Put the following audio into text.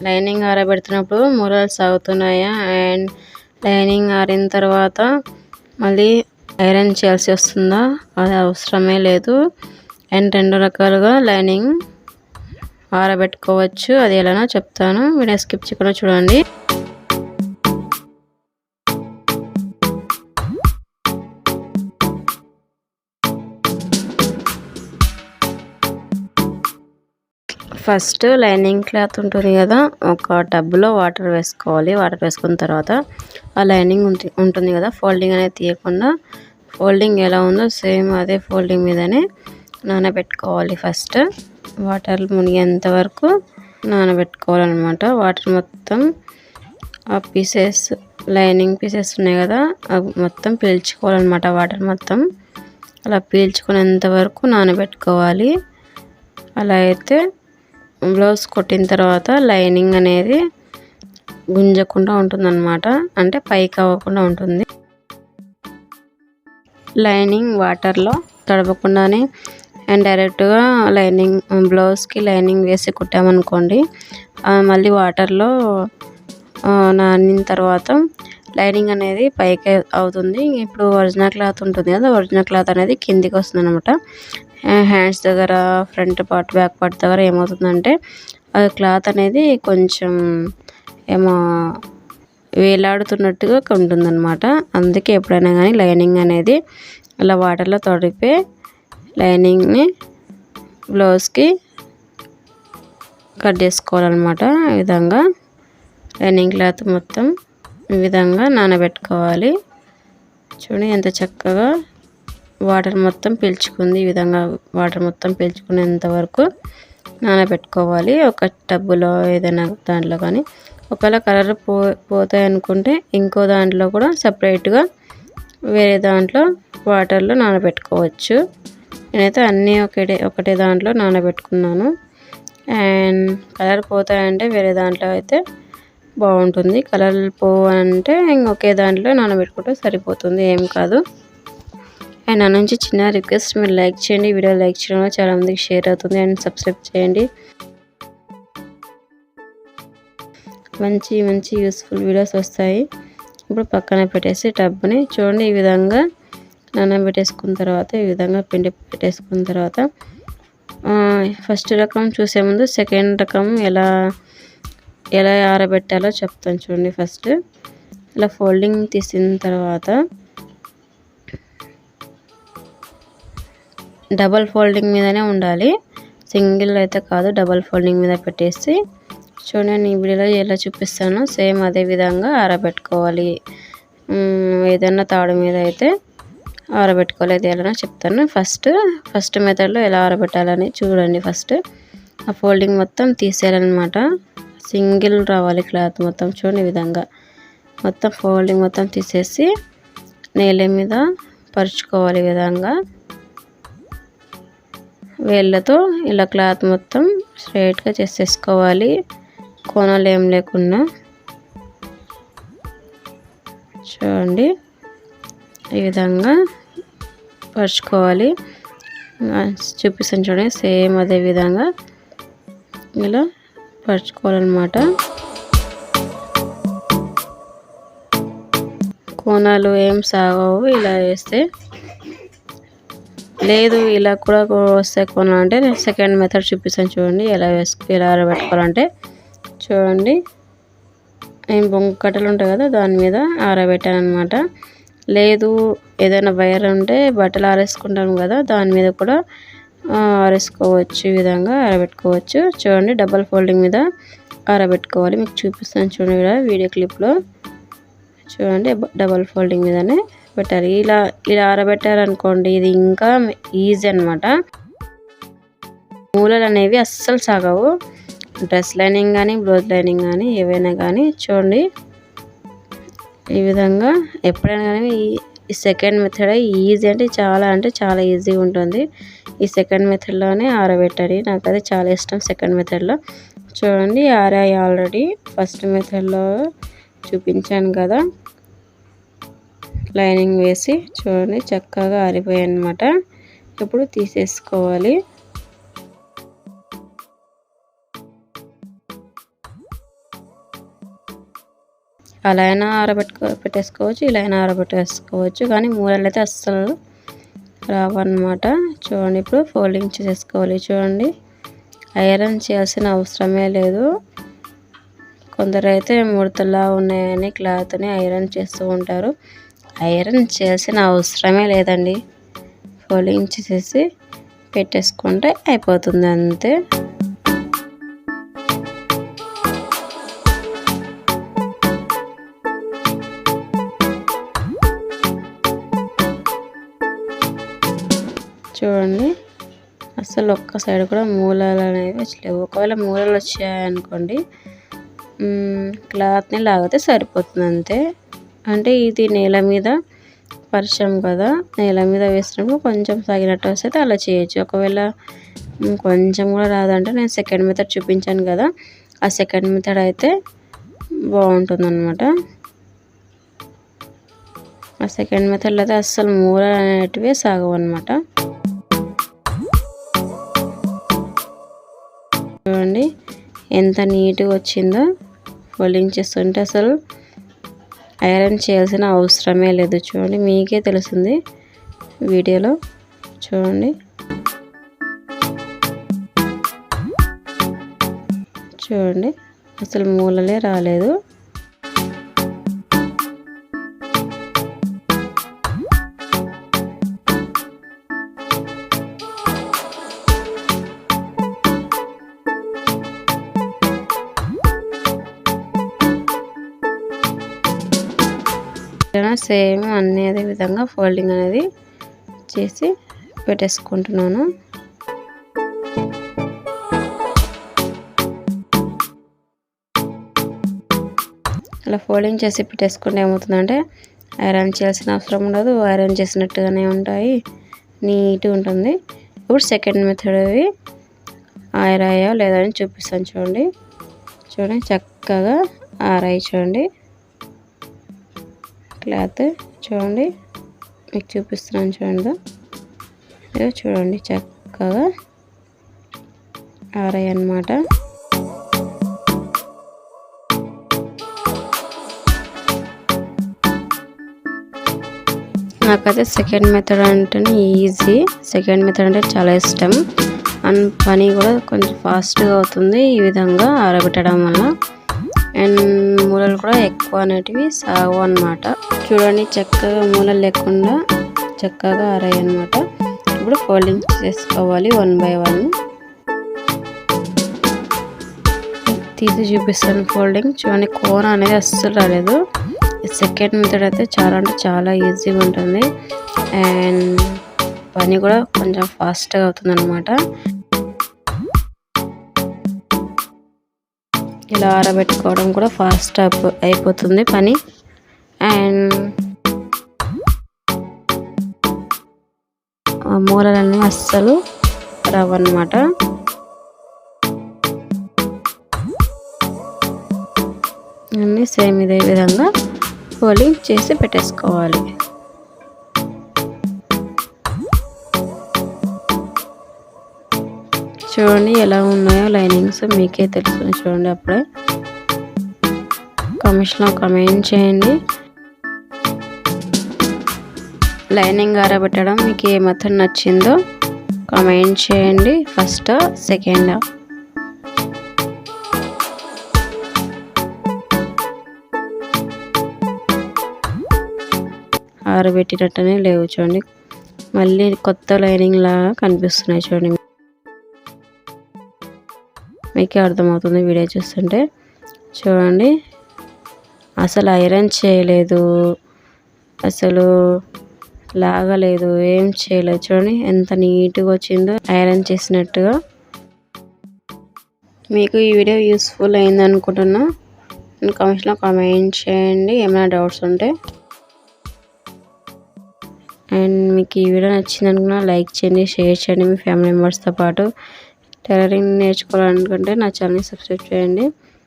Lining ఆరబెడుతున్నప్పుడు మూలలు సాగుతున్నాయా and lining ఆరిన తర్వాత మళ్ళీ ఐరన్ చేయాల్సి వస్తుందా, అది అవసరమే లేదు. అండ్ 2 రకాలుగా లైనింగ్ ఆరబెట్టుకోవచ్చు. అది ఎలానో చెప్తాను, వీడియో స్కిప్ చేయకుండా చూడండి. ఫస్ట్ లైనింగ్ క్లాత్ ఉంటుంది కదా, ఒక టబ్లో వాటర్ వేసుకోవాలి. వాటర్ వేసుకున్న తర్వాత ఆ లైనింగ్ ఉంటుంది కదా, ఫోల్డింగ్ అనేది తీయకుండా ఫోల్డింగ్ ఎలా ఉందో సేమ్ అదే ఫోల్డింగ్ మీదనే నానబెట్టుకోవాలి. ఫస్ట్ వాటర్ మునిగేంత వరకు నానబెట్టుకోవాలన్నమాట. వాటర్ మొత్తం ఆ పీసెస్ లైనింగ్ పీసెస్ ఉన్నాయి కదా అవి మొత్తం పీల్చుకోవాలన్నమాట. వాటర్ మొత్తం అలా పీల్చుకునేంత వరకు నానబెట్టుకోవాలి. అలా అయితే బ్లౌజ్ కుట్టిన తర్వాత లైనింగ్ అనేది గుంజకుండా ఉంటుందన్నమాట, అంటే పైకి అవ్వకుండా ఉంటుంది. లైనింగ్ వాటర్లో తడవకుండానే అండ్ డైరెక్ట్గా లైనింగ్ బ్లౌజ్కి లైనింగ్ వేసి కుట్టామనుకోండి, మళ్ళీ వాటర్లో నానిన తర్వాత లైనింగ్ అనేది పైకి అవుతుంది. ఇప్పుడు ఒరిజినల్ క్లాత్ ఉంటుంది కదా, ఒరిజినల్ క్లాత్ అనేది కిందికి వస్తుంది అనమాట. హ్యాండ్స్ దగ్గర ఫ్రంట్ పార్ట్ బ్యాక్ పార్ట్ దగ్గర ఏమవుతుందంటే ఆ క్లాత్ అనేది కొంచెం ఏమో వేలాడుతున్నట్టుగా ఉంటుందన్నమాట. అందుకే ఎప్పుడైనా కానీ లైనింగ్ అనేది అలా వాటర్లో తడిపే లైనింగ్ని బ్లౌజ్కి కట్ చేసుకోవాలన్నమాట. ఈ విధంగా లైనింగ్ క్లాత్ మొత్తం ఈ విధంగా నానబెట్టుకోవాలి. చూడండి ఎంత చక్కగా వాటర్ మొత్తం పీల్చుకుంది. ఈ విధంగా వాటర్ మొత్తం పీల్చుకునేంత వరకు నానబెట్టుకోవాలి. ఒక టబ్బులో ఏదైనా దాంట్లో కానీ, ఒకవేళ కలర్ పోతాయి అనుకుంటే ఇంకో దాంట్లో కూడా సపరేట్గా వేరే దాంట్లో వాటర్లో నానబెట్టుకోవచ్చు. నేనైతే అన్నీ ఒకటే దాంట్లో నానబెట్టుకున్నాను. అండ్ కలర్ పోతాయంటే వేరే దాంట్లో అయితే బాగుంటుంది. కలర్ పోవంటే ఇంకొకే దాంట్లో నానబెట్టుకుంటే సరిపోతుంది, ఏం కాదు. అండ్ నా నుంచి చిన్న రిక్వెస్ట్, మీరు లైక్ చేయండి. వీడియో లైక్ చేయడం వల్ల చాలా మందికి షేర్ అవుతుంది. అండ్ సబ్స్క్రైబ్ చేయండి. మంచి మంచి యూస్ఫుల్ వీడియోస్ వస్తాయి. ఇప్పుడు పక్కన పెట్టేసి టబ్ని చూడండి ఈ విధంగా నానబెట్టేసుకున్న తర్వాత ఈ విధంగా పిండి పెట్టేసుకున్న తర్వాత ఫస్ట్ రకం చూసే ముందు సెకండ్ రకం ఎలా ఆరబెట్టాలో చెప్తాను చూడండి. ఫస్ట్ ఇలా ఫోల్డింగ్ తీసిన తర్వాత డబల్ ఫోల్డింగ్ మీదనే ఉండాలి, సింగిల్ అయితే కాదు. డబల్ ఫోల్డింగ్ మీద పెట్టేసి చూడండి నేను ఈ వీడియోలో ఎలా చూపిస్తానో సేమ్ అదే విధంగా ఆరబెట్టుకోవాలి. ఏదైనా తాడు మీద అయితే ఆరబెట్టుకోవాలి. అది ఎలా చెప్తాను. ఫస్ట్ మెథడ్లో ఎలా ఆరబెట్టాలని చూడండి. ఫస్ట్ ఆ ఫోల్డింగ్ మొత్తం తీసేయాలన్నమాట. సింగిల్ రావాలి క్లాత్ మొత్తం. చూడండి ఈ విధంగా మొత్తం ఫోల్డింగ్ మొత్తం తీసేసి నేల మీద పరుచుకోవాలి. ఈ విధంగా వేళ్ళతో ఇలా క్లాత్ మొత్తం స్ట్రైట్గా చేసేసుకోవాలి, కోణాలు ఏం లేకుండా. చూడండి ఈ విధంగా పరుచుకోవాలి. చూపిస్తాను చూడండి, సేమ్ అదే విధంగా ఇలా పరుచుకోవాలన్నమాట. కోణాలు ఏం సాగవు ఇలా వేస్తే. లేదు ఇలా కూడా వస్తే కోణాలు అంటే నేను సెకండ్ మెథడ్ చూపిస్తాను చూడండి ఎలా ఆరబెట్టుకోవాలంటే. చూడండి నేను బొంకట్టలు ఉంటాయి కదా దాని మీద ఆరబెట్టాను అనమాట. లేదు ఏదైనా వైర్ ఉంటే బట్టలు ఆరేసుకుంటాం కదా దాని మీద కూడా ఆరేసుకోవచ్చు, ఈ విధంగా ఆరబెట్టుకోవచ్చు. చూడండి డబల్ ఫోల్డింగ్ మీద ఆరబెట్టుకోవాలి. మీకు చూపిస్తాను చూడండి వీడియో క్లిప్లో. చూడండి డబల్ ఫోల్డింగ్ మీదనే పెట్టాలి. ఇలా ఆరబెట్టారనుకోండి ఇది ఇంకా ఈజీ అనమాట. మూలలు అనేవి అస్సలు సాగవు. డ్రెస్ లైనింగ్ కానీ బ్లౌజ్ లైనింగ్ కానీ ఏవైనా కానీ చూడండి ఈ విధంగా. ఎప్పుడైనా కానీ ఈ సెకండ్ మెథడ్ ఈజీ అంటే చాలా ఈజీగా ఉంటుంది. ఈ సెకండ్ మెథడ్లోనే ఆరబెట్టాలి. నాకు అది చాలా ఇష్టం సెకండ్ మెథడ్లో. చూడండి ఆరాయి ఆల్రెడీ. ఫస్ట్ మెథడ్లో చూపించాను కదా లైనింగ్ వేసి. చూడండి చక్కగా ఆరిపోయాయి అన్నమాట. ఇప్పుడు తీసేసుకోవాలి. అలా అయినా పెట్టేసుకోవచ్చు, ఇలా అయినా ఆరబెట్టేసుకోవచ్చు. కానీ మూలలు అయితే అస్సలు రావన్నమాట. చూడండి, ఇప్పుడు ఫోల్డింగ్ చేసేసుకోవాలి. చూడండి, ఐరన్ చేయాల్సిన అవసరమే లేదు. కొందరైతే ముడతలా ఉన్నాయని క్లాత్ని ఐరన్ చేస్తూ ఉంటారు. ఐరన్ చేయాల్సిన అవసరమే లేదండి. ఫోల్డింగ్ చేసేసి పెట్టేసుకుంటే అయిపోతుంది అంతే. చూడండి, అసలు ఒక్క సైడ్ కూడా మూలలు అనేవి వచ్చలేవు. ఒకవేళ మూలలు వచ్చాయనుకోండి, క్లాత్ని లాగితే సరిపోతుంది అంతే. అంటే ఇది నేల మీద పరిచయం కదా, నేల మీద వేసినప్పుడు కొంచెం సాగినట్టు వస్తే అలా చేయొచ్చు. ఒకవేళ కొంచెం కూడా రాదంటే నేను సెకండ్ మెథడ్ చూపించాను కదా, ఆ సెకండ్ మెథడ్ అయితే బాగుంటుంది అన్నమాట. ఆ సెకండ్ మెథడ్లో అయితే అస్సలు మూలలు అనేటివి సాగవు అన్నమాట. చూడండి ఎంత నీట్గా వచ్చిందో. ఫోల్డింగ్ చేస్తుంటే అసలు ఐరన్ చేయాల్సిన అవసరమే లేదు. చూడండి, మీకే తెలుస్తుంది వీడియోలో. చూడండి, చూడండి అసలు మూలలే రాలేదు. సేమ్ అదే విధంగా ఫోల్డింగ్ అనేది చేసి పెట్టేసుకుంటున్నాను. అలా ఫోల్డింగ్ చేసి పెట్టేసుకుంటే ఏమవుతుందంటే ఐరన్ చేయాల్సిన అవసరం ఉండదు, ఐరన్ చేసినట్టుగానే ఉంటాయి, నీట్గా ఉంటుంది. ఇప్పుడు సెకండ్ మెథడ్ అవి ఆరాయో లేదని చూపిస్తాను. చూడండి, చూడండి చక్కగా ఆరాయి. చూడండి క్లాత్, చూడండి మీకు చూపిస్తున్నాను. చూడండి, చూడండి చక్కగా ఆరాయి అన్నమాట. నాకైతే సెకండ్ మెథడ్ అంటేనే ఈజీ. సెకండ్ మెథడ్ అంటే చాలా ఇష్టం. అండ్ పని కూడా కొంచెం ఫాస్ట్గా అవుతుంది ఈ విధంగా ఆరబెట్టడం వల్ల. అండ్ మూలలు కూడా ఎక్కువ అనేటివి సాగు అన్నమాట. చూడండి, చక్కగా మూలలు లేకుండా చక్కగా ఆరాయి అన్నమాట. ఇప్పుడు ఫోల్డింగ్ చేసుకోవాలి 1 by 1. తీసి చూపిస్తాను ఫోల్డింగ్. చూడండి, కోన అనేది అస్సలు రాలేదు. సెకండ్ మెథడ్ అయితే చాలా అంటే చాలా ఈజీగా ఉంటుంది. అండ్ పని కూడా కొంచెం ఫాస్ట్గా అవుతుంది అన్నమాట. ఇలా ఆరబెట్టుకోవడం కూడా ఫాస్ట్ అయిపోతుంది పని. అండ్ మూలలన్నీ అస్సలు రావన్నమాట. అన్నీ సేమ్ ఇదే విధంగా ఫోల్డింగ్ చేసి పెట్టేసుకోవాలి. చూడండి ఎలా ఉన్నాయో లైనింగ్స్ మీకే తెలుస్తుంది. చూడండి, అప్పుడే కామెంట్స్లో కామెంట్ చేయండి. లైనింగ్ ఆరబెట్టడం మీకు ఏ మెథడ్ నచ్చిందో కామెంట్ చేయండి. First, second. ఆరబెట్టినట్టనే లేవు. చూడండి, మళ్ళీ కొత్త లైనింగ్ లాగా కనిపిస్తున్నాయి. చూడండి, మీకే అర్థమవుతుంది వీడియో చూస్తుంటే. చూడండి, అసలు ఐరన్ చేయలేదు, అసలు లాగలేదు, ఏం చేయలేదు. చూడండి ఎంత నీట్గా వచ్చిందో ఐరన్ చేసినట్టుగా. మీకు ఈ వీడియో యూస్ఫుల్ అయింది అనుకుంటున్నా. కామెంట్స్లో కామెంట్ చేయండి ఏమైనా డౌట్స్ ఉంటే. అండ్ మీకు ఈ వీడియో నచ్చింది అనుకున్నా లైక్ చేయండి, షేర్ చేయండి మీ ఫ్యామిలీ మెంబర్స్తో పాటు. టైలరింగ్ నేర్చుకోవాలనుకుంటే నా ఛానల్ని సబ్స్క్రైబ్ చేయండి.